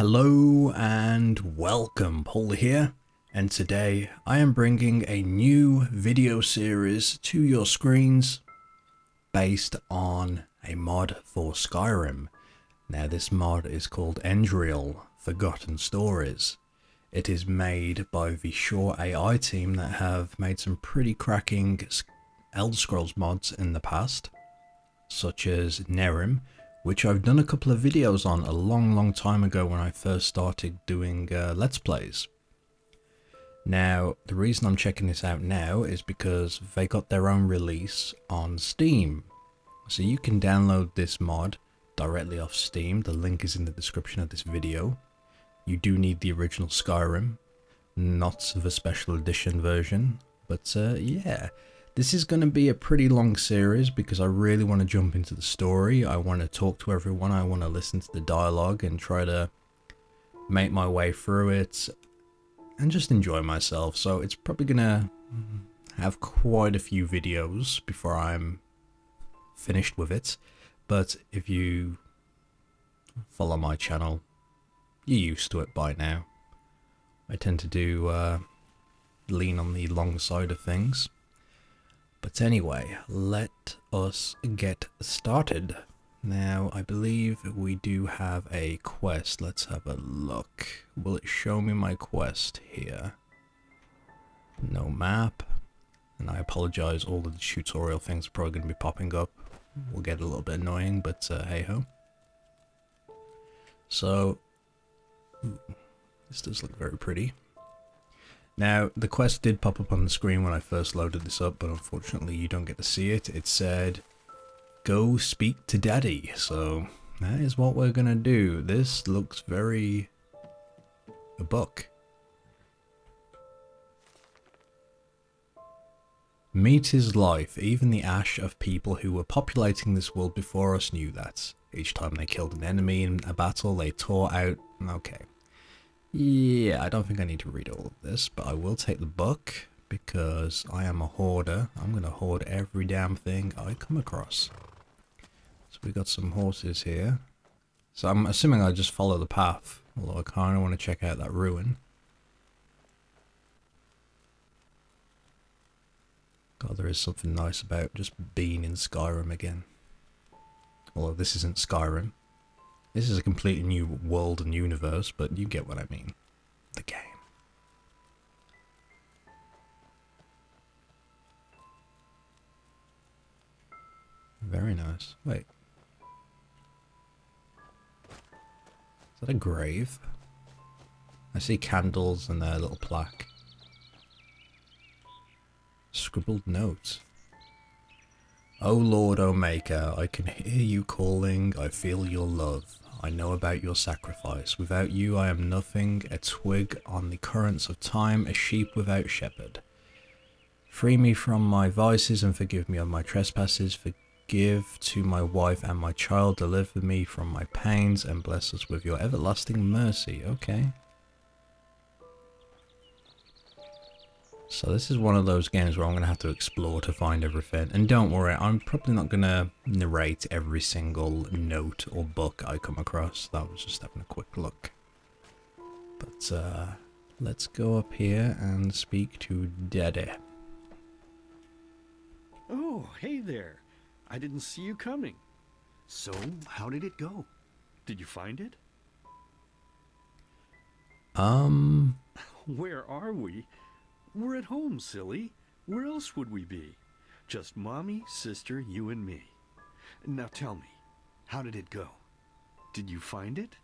Hello and welcome, Pauleh here, and today I am bringing a new video series to your screens based on a mod for Skyrim. Now this mod is called Enderal, Forgotten Stories. It is made by the Shore AI team that have made some pretty cracking Elder Scrolls mods in the past, such as Nerim, which I've done a couple of videos on a long time ago when I first started doing Let's Plays. Now, the reason I'm checking this out now is because they got their own release on Steam. So you can download this mod directly off Steam. The link is in the description of this video. You do need the original Skyrim, not the special edition version. But yeah. This is going to be a pretty long series because I really want to jump into the story. I want to talk to everyone. I want to listen to the dialogue and try to make my way through it and just enjoy myself. So it's probably going to have quite a few videos before I'm finished with it. But if you follow my channel, you're used to it by now. I tend to do lean on the long side of things. But anyway, let us get started. Now, I believe we do have a quest. Let's have a look. Will it show me my quest here? No map. And I apologize, all of the tutorial things are probably going to be popping up. Will get a little bit annoying, but hey ho. So, this does look very pretty. Now, the quest did pop up on the screen when I first loaded this up, but unfortunately you don't get to see it. It said, go speak to Daddy. So, that is what we're gonna do. This looks very... a book. Meet his life. Even the ash of people who were populating this world before us knew that. Each time they killed an enemy in a battle, they tore out... Okay. Yeah, I don't think I need to read all of this, but I will take the book because I am a hoarder. I'm going to hoard every damn thing I come across. So we got some horses here. So I'm assuming I just follow the path, although I kind of want to check out that ruin. God, there is something nice about just being in Skyrim again. Although this isn't Skyrim. This is a completely new world and universe, but you get what I mean. The game. Very nice. Wait. Is that a grave? I see candles and their little plaque. Scribbled notes. O Lord, O Maker, I can hear you calling, I feel your love. I know about your sacrifice. Without you I am nothing, a twig on the currents of time, a sheep without shepherd. Free me from my vices and forgive me of my trespasses. Forgive to my wife and my child. Deliver me from my pains and bless us with your everlasting mercy. Okay. So this is one of those games where I'm going to have to explore to find everything. And don't worry, I'm probably not going to narrate every single note or book I come across. That was just having a quick look. But let's go up here and speak to Daddy. Oh, hey there. I didn't see you coming. So, how did it go? Did you find it? Where are we? We're at home, silly. Where else would we be? Just Mommy, sister, you and me. Now tell me, how did it go? Did you find it?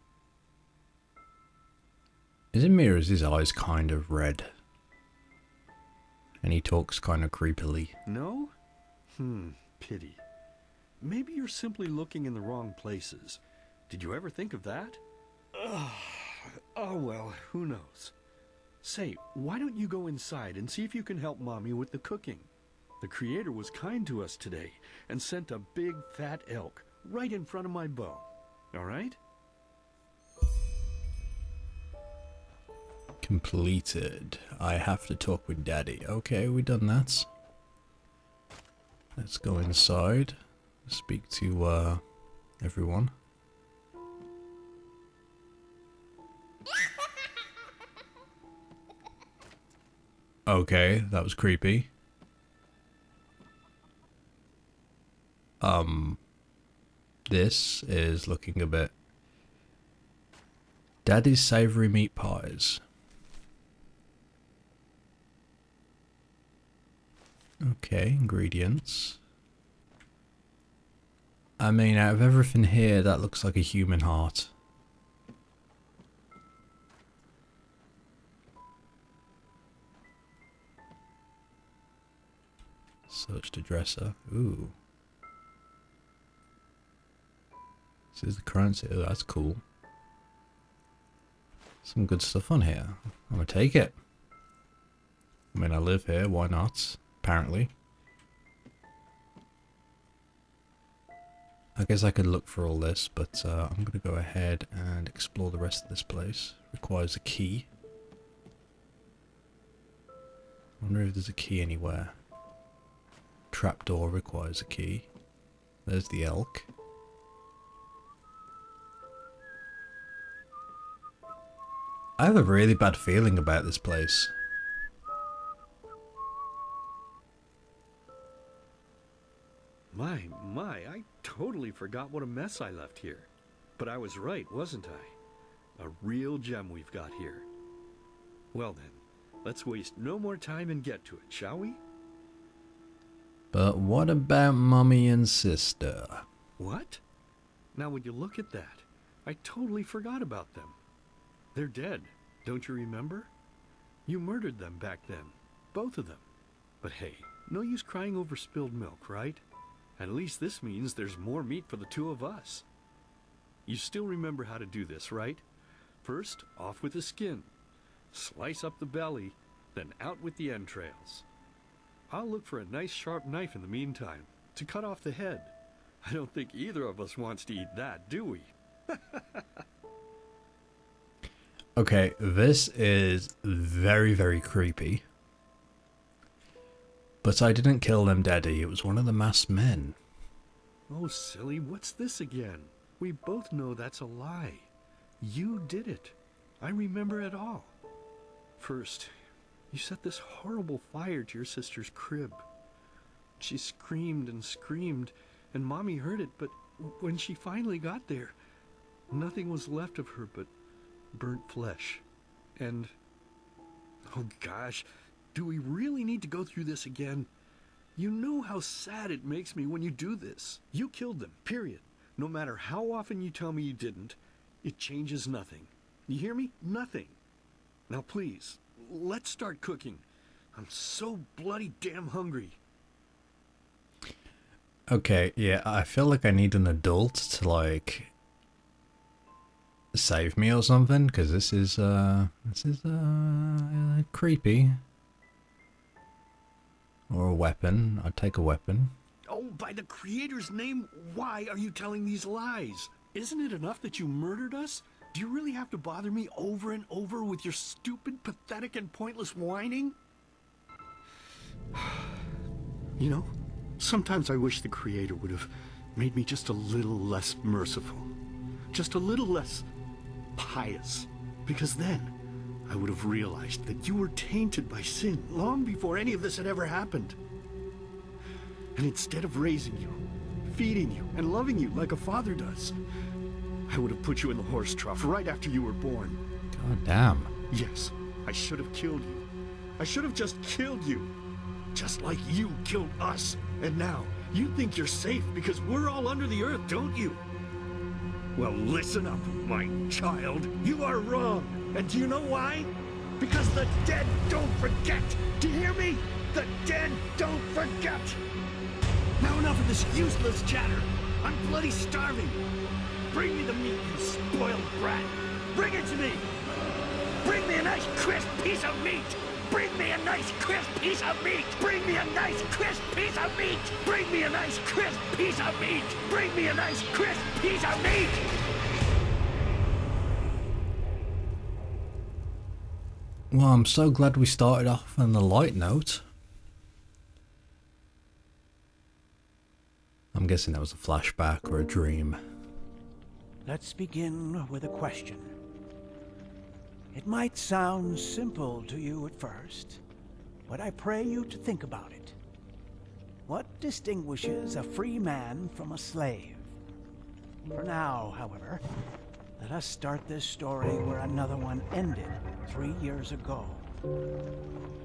Is it me or is his eyes kind of red? And he talks kind of creepily. No? Pity. Maybe you're simply looking in the wrong places. Did you ever think of that? Oh well, who knows? Say, why don't you go inside and see if you can help Mommy with the cooking? The Creator was kind to us today and sent a big fat elk right in front of my bow. Alright? Completed. I have to talk with Daddy. Okay, we done that. Let's go inside. Speak to everyone. Okay, that was creepy. This is looking a bit... Daddy's Savory Meat Pies. Okay, ingredients. I mean, out of everything here, that looks like a human heart. Search the dresser. Ooh. This is the currency. Oh, that's cool. Some good stuff on here. I'm gonna take it. I mean, I live here. Why not? Apparently. I guess I could look for all this, but I'm gonna go ahead and explore the rest of this place. Requires a key. I wonder if there's a key anywhere. Trapdoor requires a key. There's the elk. I have a really bad feeling about this place. My, I totally forgot what a mess I left here. But I was right, wasn't I? A real gem we've got here. Well then, let's waste no more time and get to it, shall we? But what about Mummy and Sister? What? Now would you look at that? I totally forgot about them. They're dead, don't you remember? You murdered them back then, both of them. But hey, no use crying over spilled milk, right? At least this means there's more meat for the two of us. You still remember how to do this, right? First, off with the skin. Slice up the belly, then out with the entrails. I'll look for a nice sharp knife in the meantime, to cut off the head. I don't think either of us wants to eat that, do we? Okay, this is very, very creepy. But I didn't kill them, Daddy. It was one of the masked men. Oh, silly, what's this again? We both know that's a lie. You did it. I remember it all. First, you set this horrible fire to your sister's crib. She screamed and screamed, and Mommy heard it, but when she finally got there, nothing was left of her but burnt flesh. And, oh gosh, do we really need to go through this again? You know how sad it makes me when you do this. You killed them, period. No matter how often you tell me you didn't, it changes nothing. You hear me? Nothing. Now please, let's start cooking. I'm so bloody damn hungry. Okay, yeah, I feel like I need an adult to, like, save me or something, because this is creepy. Or a weapon. I'd take a weapon. Oh, by the Creator's name, why are you telling these lies? Isn't it enough that you murdered us? Do you really have to bother me over and over with your stupid, pathetic, and pointless whining? You know, sometimes I wish the Creator would have made me just a little less merciful. Just a little less pious. Because then I would have realized that you were tainted by sin long before any of this had ever happened. And instead of raising you, feeding you, and loving you like a father does, I would have put you in the horse trough right after you were born. God damn. Yes, I should have killed you. I should have just killed you. Just like you killed us. And now, you think you're safe because we're all under the earth, don't you? Well, listen up, my child. You are wrong. And do you know why? Because the dead don't forget. Do you hear me? The dead don't forget. Now enough of this useless chatter. I'm bloody starving. Bring me the meat, you spoiled brat. Bring it to me. Bring me a nice crisp piece of meat. Bring me a nice crisp piece of meat. Bring me a nice crisp piece of meat. Bring me a nice crisp piece of meat. Bring me a nice crisp piece of meat. Well, I'm so glad we started off on the light note. I'm guessing that was a flashback or a dream. Let's begin with a question. It might sound simple to you at first, but I pray you to think about it. What distinguishes a free man from a slave? For now, however, let us start this story where another one ended 3 years ago,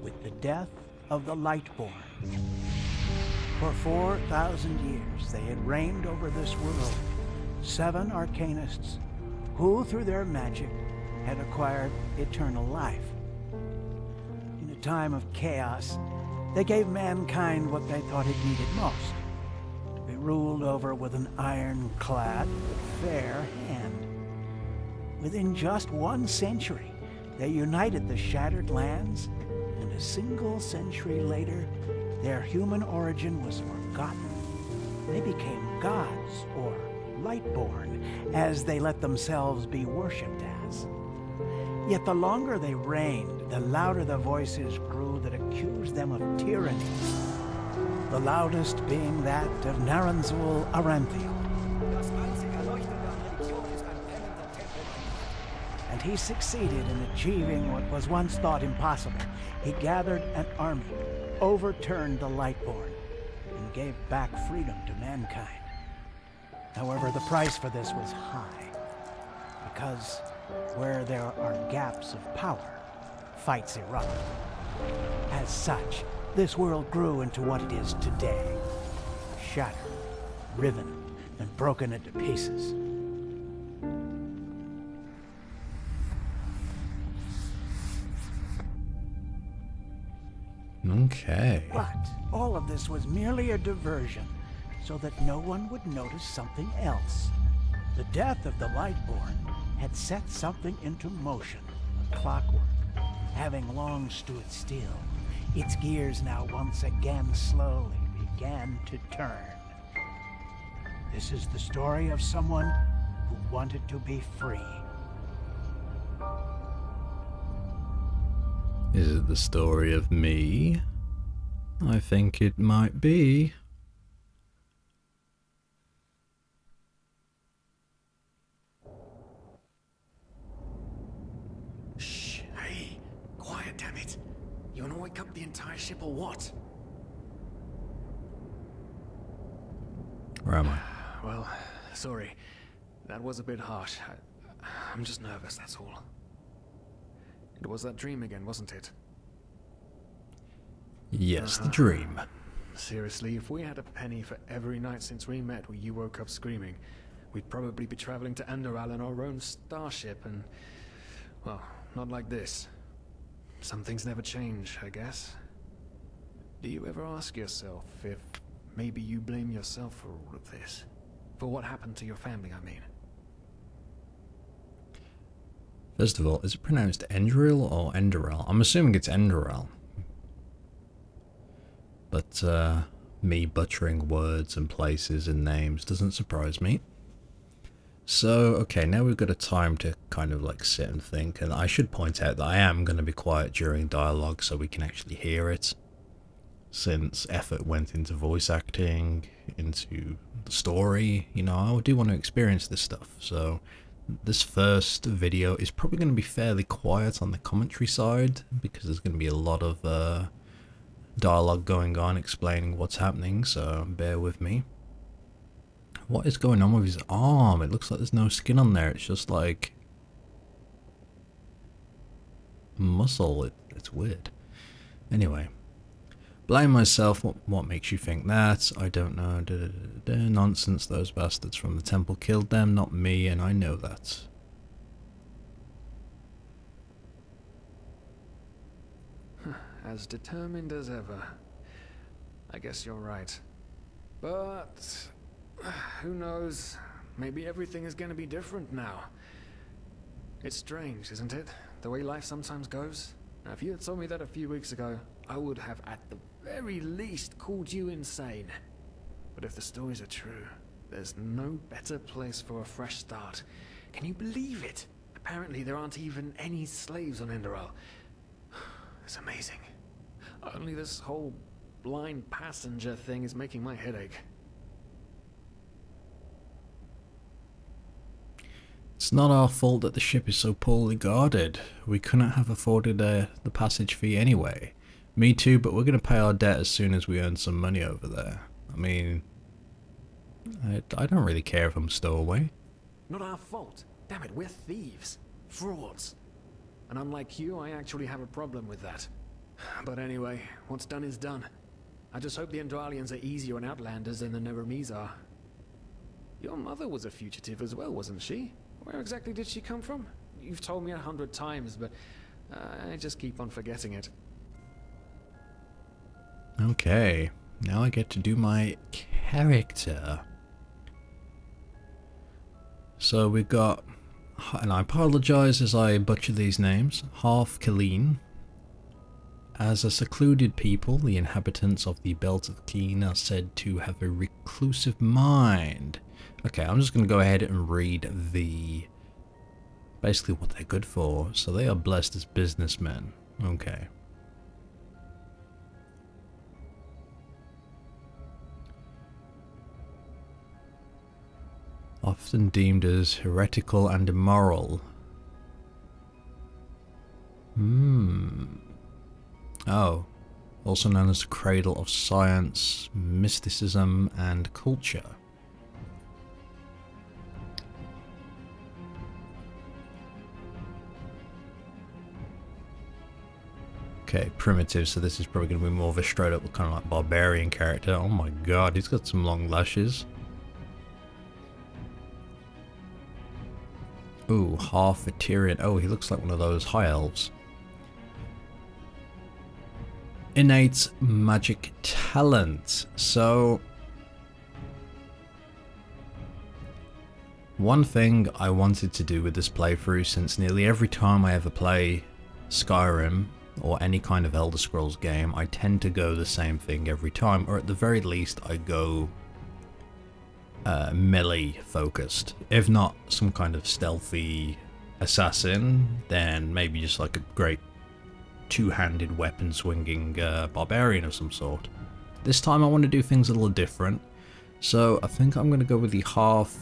with the death of the Lightborn. For 4,000 years they had reigned over this world, 7 arcanists who, through their magic, had acquired eternal life. In a time of chaos, they gave mankind what they thought it needed most, to be ruled over with an ironclad but fair hand. Within just 1 century, they united the shattered lands, and a single century later, their human origin was forgotten. They became gods, or Lightborn, as they let themselves be worshipped as. Yet the longer they reigned, the louder the voices grew that accused them of tyranny. The loudest being that of Naranzul Aranthiel. And he succeeded in achieving what was once thought impossible. He gathered an army, overturned the Lightborn, and gave back freedom to mankind. However, the price for this was high, because where there are gaps of power, fights erupt. As such, this world grew into what it is today, shattered, riven, and broken into pieces. Okay. But all of this was merely a diversion, so that no one would notice something else. The death of the Lightborn had set something into motion, clockwork, having long stood still. Its gears now once again slowly began to turn. This is the story of someone who wanted to be free. Is it the story of me? I think it might be. Shh, hey, quiet, damn it. You wanna wake up the entire ship or what? Where am I? Well, sorry. That was a bit harsh. I'm just nervous, that's all. It was that dream again, wasn't it? Yes, the dream. Seriously, if we had a penny for every night since we met where you woke up screaming, we'd probably be traveling to Enderal in our own starship and... well, not like this. Some things never change, I guess. Do you ever ask yourself if maybe you blame yourself for all of this? For what happened to your family, I mean? First of all, is it pronounced Enderal or Enderal? I'm assuming it's Enderal. But me butchering words and places and names doesn't surprise me. So, okay, now we've got a time to kind of like sit and think, and I should point out that I am going to be quiet during dialogue so we can actually hear it, since effort went into voice acting, into the story. You know, I do want to experience this stuff, so this first video is probably going to be fairly quiet on the commentary side, because there's going to be a lot of dialogue going on explaining what's happening, so bear with me. What is going on with his arm? It looks like there's no skin on there, it's just like muscle. It's weird. Anyway, blame myself. What makes you think that? I don't know. Nonsense, those bastards from the temple killed them, not me, and I know that. As determined as ever. I guess you're right. But... who knows? Maybe everything is going to be different now. It's strange, isn't it? The way life sometimes goes. Now, if you had told me that a few weeks ago, I would have at the very least called you insane. But if the stories are true, there's no better place for a fresh start. Can you believe it? Apparently there aren't even any slaves on Enderal. It's amazing. Only this whole blind passenger thing is making my head ache. It's not our fault that the ship is so poorly guarded. We couldn't have afforded the passage fee anyway. Me too, but we're going to pay our debt as soon as we earn some money over there. I mean, I don't really care if I'm stowaway. Not our fault. Damn it, we're thieves. Frauds. And unlike you, I actually have a problem with that. But anyway, what's done is done. I just hope the Enderalians are easier on Outlanders than the Neremes are. Your mother was a fugitive as well, wasn't she? Where exactly did she come from? You've told me 100 times, but I just keep on forgetting it. Okay, now I get to do my character. So we've got, and I apologize as I butcher these names, Half Killeen. As a secluded people, the inhabitants of the Belt of Keen are said to have a reclusive mind. Okay, I'm just going to go ahead and read basically what they're good for. So they are blessed as businessmen. Okay. Often deemed as heretical and immoral. Oh, also known as the cradle of science, mysticism, and culture. Okay, primitive, so this is probably going to be more of a straight up kind of like barbarian character. Oh my god, he's got some long lashes. Ooh, half Eterian. Oh, he looks like one of those high elves. Innate magic talent. So, one thing I wanted to do with this playthrough, since nearly every time I ever play Skyrim or any kind of Elder Scrolls game, I tend to go the same thing every time, or at the very least I go melee focused. If not some kind of stealthy assassin, then maybe just like a great two-handed weapon swinging barbarian of some sort. This time I want to do things a little different, so I think I'm going to go with the half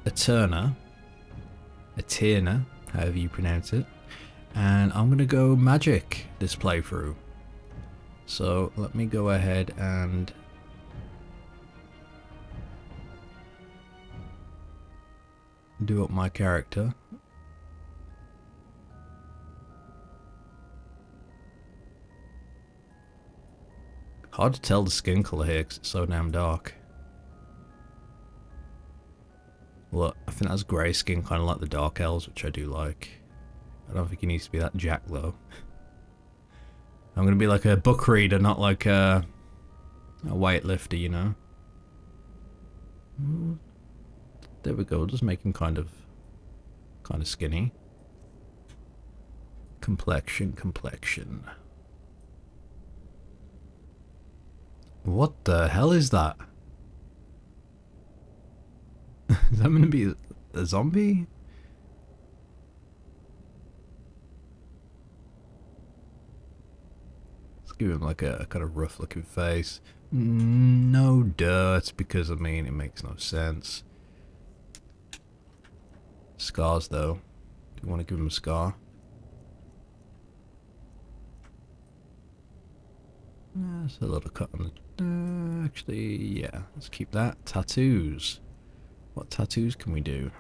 Eterna, however you pronounce it, and I'm going to go magic this playthrough. So let me go ahead and do up my character. Hard to tell the skin colour here because it's so damn dark. Look, I think that's grey skin, kind of like the Dark Elves, which I do like. I don't think he needs to be that jack though. I'm going to be like a book reader, not like a weightlifter, you know. There we go, just make him kind of skinny. Complexion. What the hell is that? Is that going to be a zombie? Let's give him like a kind of rough looking face. No dirt, because I mean it makes no sense. Scars though. Do you want to give him a scar? That's a little cut on the... actually, yeah. Let's keep that. Tattoos. What tattoos can we do?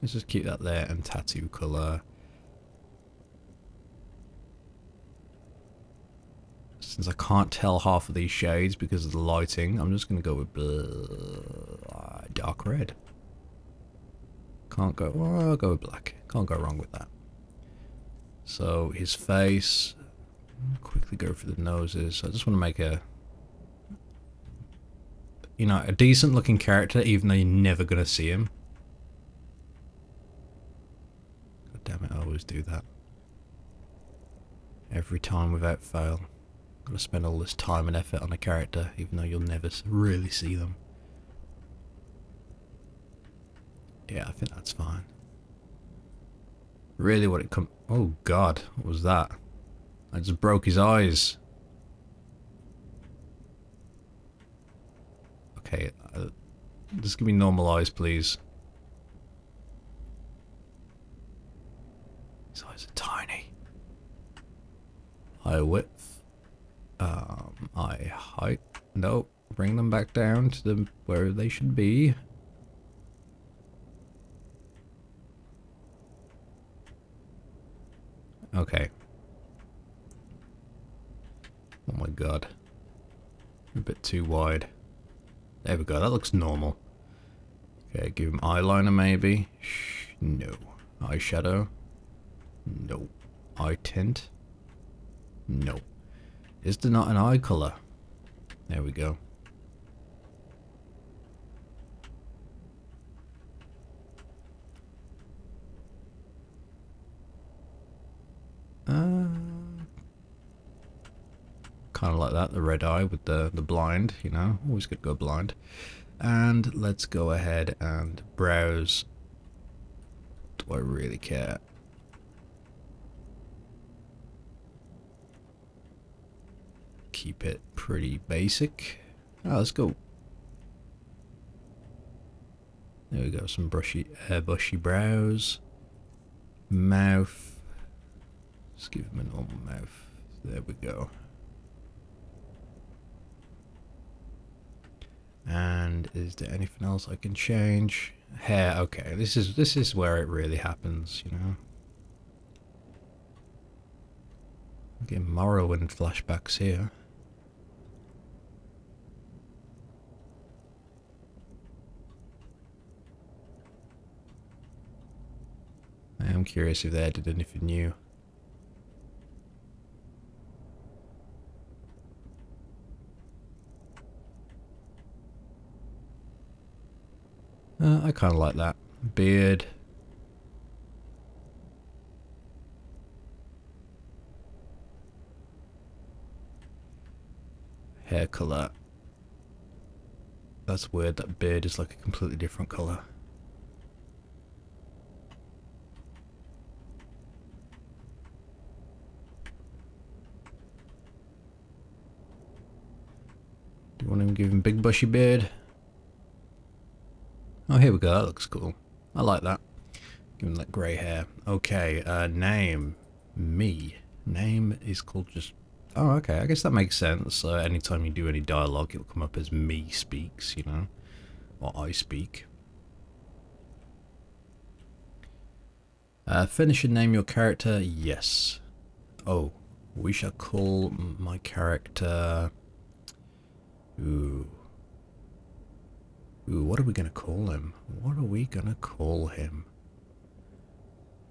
Let's just keep that there, and tattoo colour. Since I can't tell half of these shades because of the lighting, I'm just going to go with dark red. Can't go, well, I'll go with black. Can't go wrong with that. So his face, quickly go through the noses. I just want to make a, you know, a decent looking character, even though you're never going to see him. God damn it, I always do that. Every time without fail. Gotta spend all this time and effort on a character, even though you'll never really see them. Yeah, I think that's fine. Really what it oh god, what was that? I just broke his eyes. Okay, just give me normal eyes, please. His eyes are tiny. Eye width. Eye height. Nope. Bring them back down to where they should be. Okay. Oh my god. A bit too wide. There we go, that looks normal. Okay, give him eyeliner maybe. No. Eyeshadow. No. Eye tint. No. Is there not an eye color? There we go. Kind of like that, the red eye with the blind, you know, always good to go blind. And let's go ahead and browse. Do I really care? Keep it pretty basic. Oh, let's go. There we go, some bushy brows. Mouth. Let's give him a normal mouth. There we go. And is there anything else I can change? Hair, okay. This is where it really happens, you know. I'm getting Morrowind flashbacks here. I am curious if they added anything new. I kind of like that. Beard. Hair color. That's weird, that beard is like a completely different color. Do you want to give him big bushy beard? Oh, here we go. That looks cool. I like that. Give him that grey hair. Okay, name. Me. Name is called just... Oh, okay. I guess that makes sense. Anytime you do any dialogue, it'll come up as me speaks, you know? Or I speak. Finish and name your character. Yes. Oh, we shall call my character... Ooh, what are we going to call him? What are we going to call him?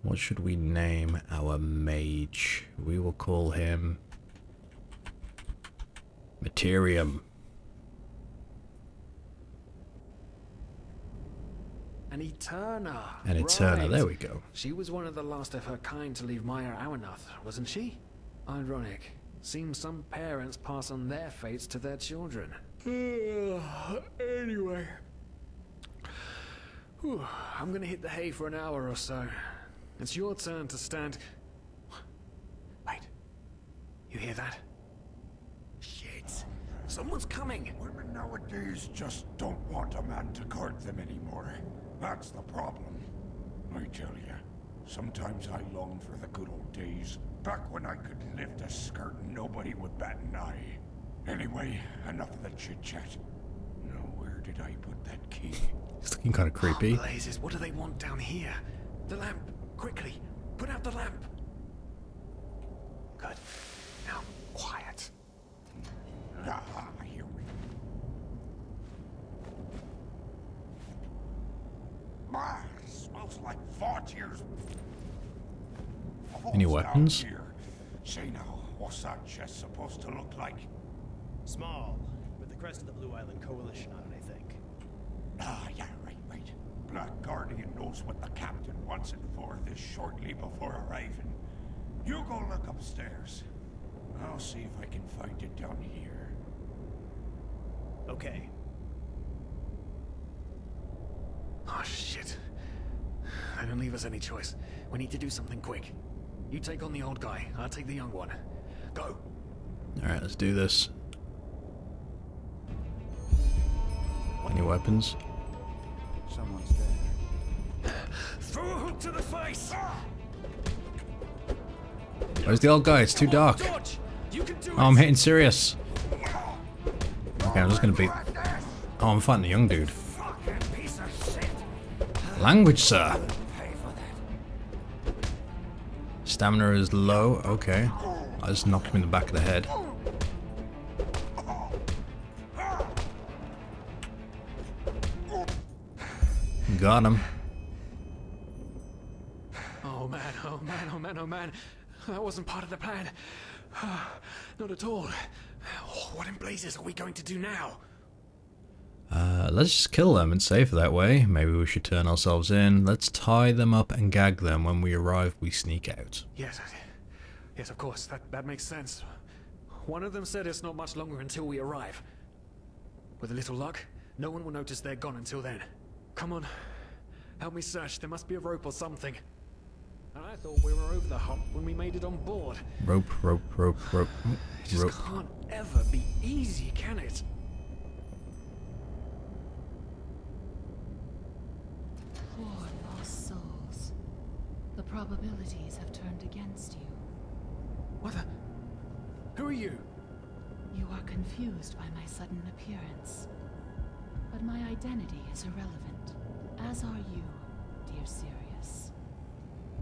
What should we name our mage? We will call him... Materium. An Eterna. An Eterna, right. there we go. She was one of the last of her kind to leave Maya Awanath, wasn't she? Ironic. Seems some parents pass on their fates to their children. Anyway. Whew, I'm gonna hit the hay for an hour or so. It's your turn to stand... Wait. You hear that? Shit. Someone's coming. Women nowadays just don't want a man to guard them anymore. That's the problem. I tell you, sometimes I long for the good old days, back when I could lift a skirt and nobody would bat an eye. Anyway, enough of the chit-chat. Now, where did I put that key? It's looking kind of creepy. Oh, blazes, what do they want down here? The lamp, quickly, put out the lamp. Good. Now, quiet. Ah, here we go. Ah, smells like 4 years. Any weapons? Say now, what's that chest supposed to look like? Small, with the crest of the Blue Island Coalition on it, I think. Ah, yeah, right. Black Guardian knows what the captain wants it for this shortly before arriving. You go look upstairs. I'll see if I can find it down here. Okay. Oh, shit. They don't leave us any choice. We need to do something quick. You take on the old guy, I'll take the young one. Go. Alright, let's do this. Any weapons? Someone's there. Throw a hook to the face. Where's the old guy? It's too dark. Dodge. You can do Oh, I'm it. hitting serious. Okay, I'm just gonna beat... Oh, I'm fighting the young dude. Language, sir. Stamina is low. Okay. I just knocked him in the back of the head. Got him. Oh man, oh man, oh man, oh man. That wasn't part of the plan. Not at all. What in blazes are we going to do now? Let's just kill them and save that way. Maybe we should turn ourselves in. Let's tie them up and gag them. When we arrive, we sneak out. Yes, yes, of course. That makes sense. One of them said it's not much longer until we arrive. With a little luck, no one will notice they're gone until then. Come on, help me search. There must be a rope or something. And I thought we were over the hump when we made it on board. Rope, rope, rope, rope, It just rope. can't ever be easy, can it? Poor lost souls. The probabilities have turned against you. What the? Who are you? You are confused by my sudden appearance. But my identity is irrelevant, as are you, dear Sirius.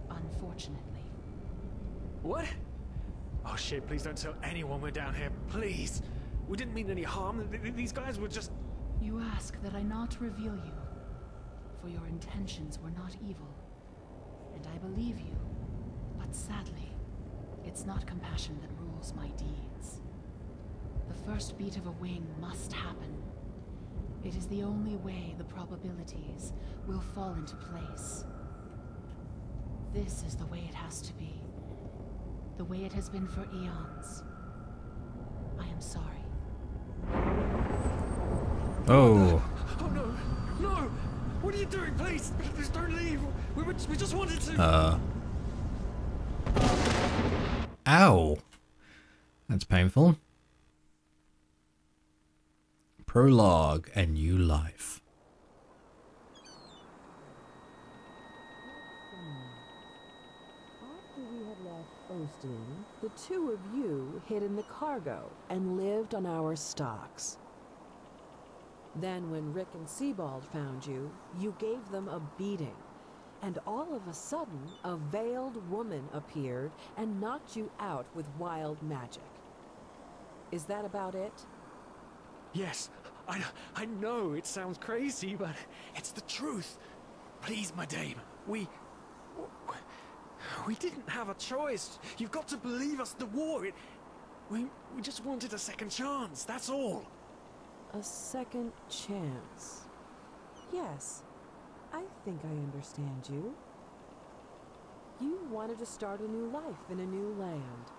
Unfortunately. What? Oh shit, please don't tell anyone we're down here, please. We didn't mean any harm. These guys were just... You ask that I not reveal you, for your intentions were not evil. And I believe you, but sadly, it's not compassion that rules my deeds. The first beat of a wing must happen. It is the only way the probabilities will fall into place. This is the way it has to be. The way it has been for eons. I am sorry. Oh. Oh no! No! What are you doing? Please! Please don't leave! We just wanted to... Ow. That's painful. Prologue, A New Life. After we had left Osteen, the two of you hid in the cargo and lived on our stocks. Then when Rick and Sebald found you, you gave them a beating. And all of a sudden, a veiled woman appeared and knocked you out with wild magic. Is that about it? Yes, I know it sounds crazy, but it's the truth. Please, my dame, we didn't have a choice. You've got to believe us. The war, we just wanted a second chance, that's all. A second chance. Yes, I think I understand you. You wanted to start a new life in a new land.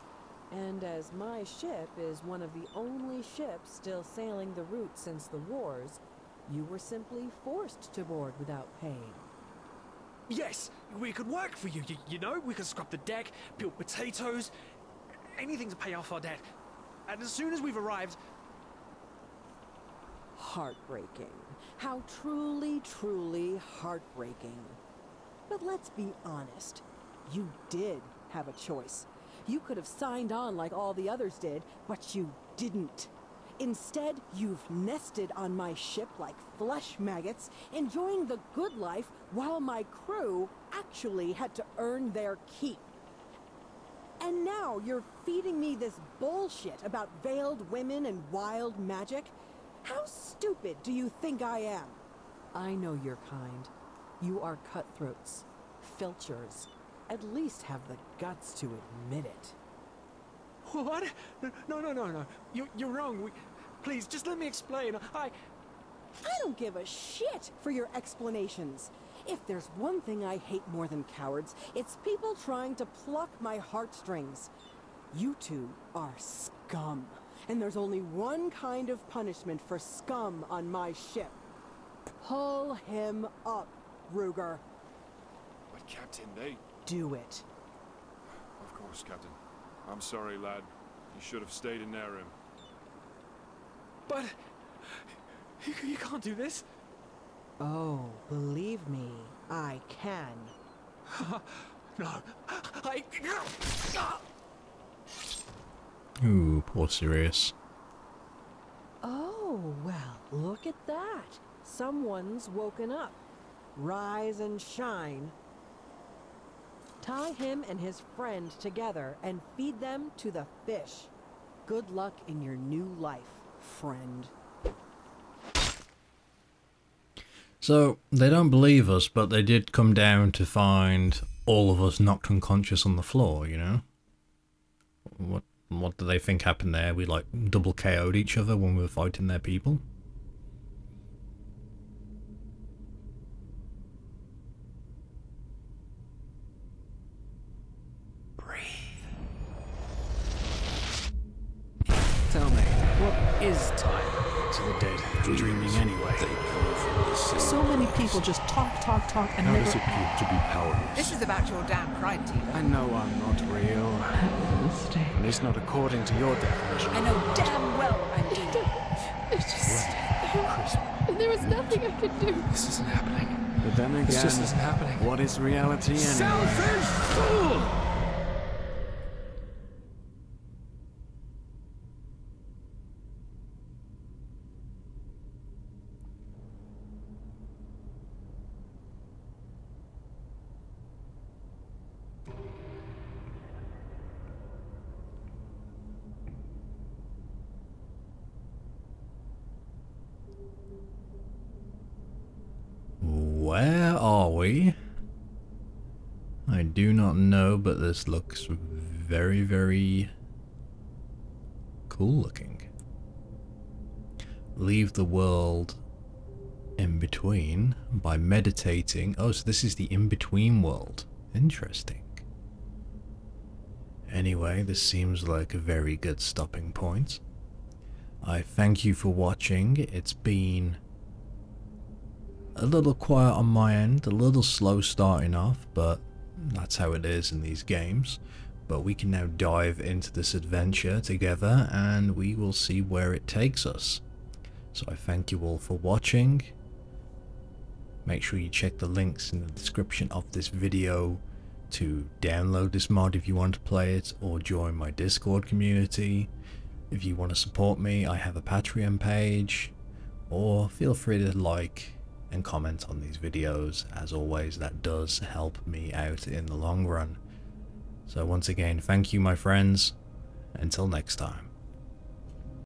And as my ship is one of the only ships still sailing the route since the wars, you were simply forced to board without paying. Yes, we could work for you, you know? We could scrub the deck, peel potatoes, anything to pay off our debt. And as soon as we've arrived... Heartbreaking. How truly, truly heartbreaking. But let's be honest. You did have a choice. You could have signed on like all the others did, but you didn't. Instead, you've nested on my ship like flesh maggots, enjoying the good life while my crew actually had to earn their keep. And now you're feeding me this bullshit about veiled women and wild magic? How stupid do you think I am? I know your kind. You are cutthroats, filchers. At least have the guts to admit it. What? No. You're wrong. Please, just let me explain. I don't give a shit for your explanations. If there's one thing I hate more than cowards, it's people trying to pluck my heartstrings. You two are scum. And there's only one kind of punishment for scum on my ship. Pull him up, Ruger. But Captain, they... Do it. Of course, Captain. I'm sorry, lad. You should have stayed in Erim. But you can't do this. Oh, believe me, I can. No, I. Ooh, poor Sirius. Oh, well, look at that. Someone's woken up. Rise and shine. Tie him and his friend together and feed them to the fish. Good luck in your new life, friend. So, they don't believe us, but they did come down to find all of us knocked unconscious on the floor, you know? What do they think happened there? We, like, double KO'd each other when we were fighting their people? Tell me, what is time to the dead dreaming anyway? So many people just talk, and How never does it feel to be powerless? This is about your damn pride, Tina. I know I'm not real. At least not according to your definition. I know damn well I'm doing. It's just... There was nothing I could do. This isn't happening. But then again, This just isn't happening. what is reality anyway? Selfish fool! Where are we? I do not know, but this looks very, very cool looking. Leave the world in between by meditating. Oh, so this is the in-between world. Interesting. Anyway, this seems like a very good stopping point. I thank you for watching. It's been a little quiet on my end, a little slow starting off, but that's how it is in these games. But we can now dive into this adventure together and we will see where it takes us. So I thank you all for watching. Make sure you check the links in the description of this video to download this mod if you want to play it, or join my Discord community. If you want to support me, I have a Patreon page, or feel free to like and comment on these videos. As always, that does help me out in the long run. So once again, thank you my friends. Until next time.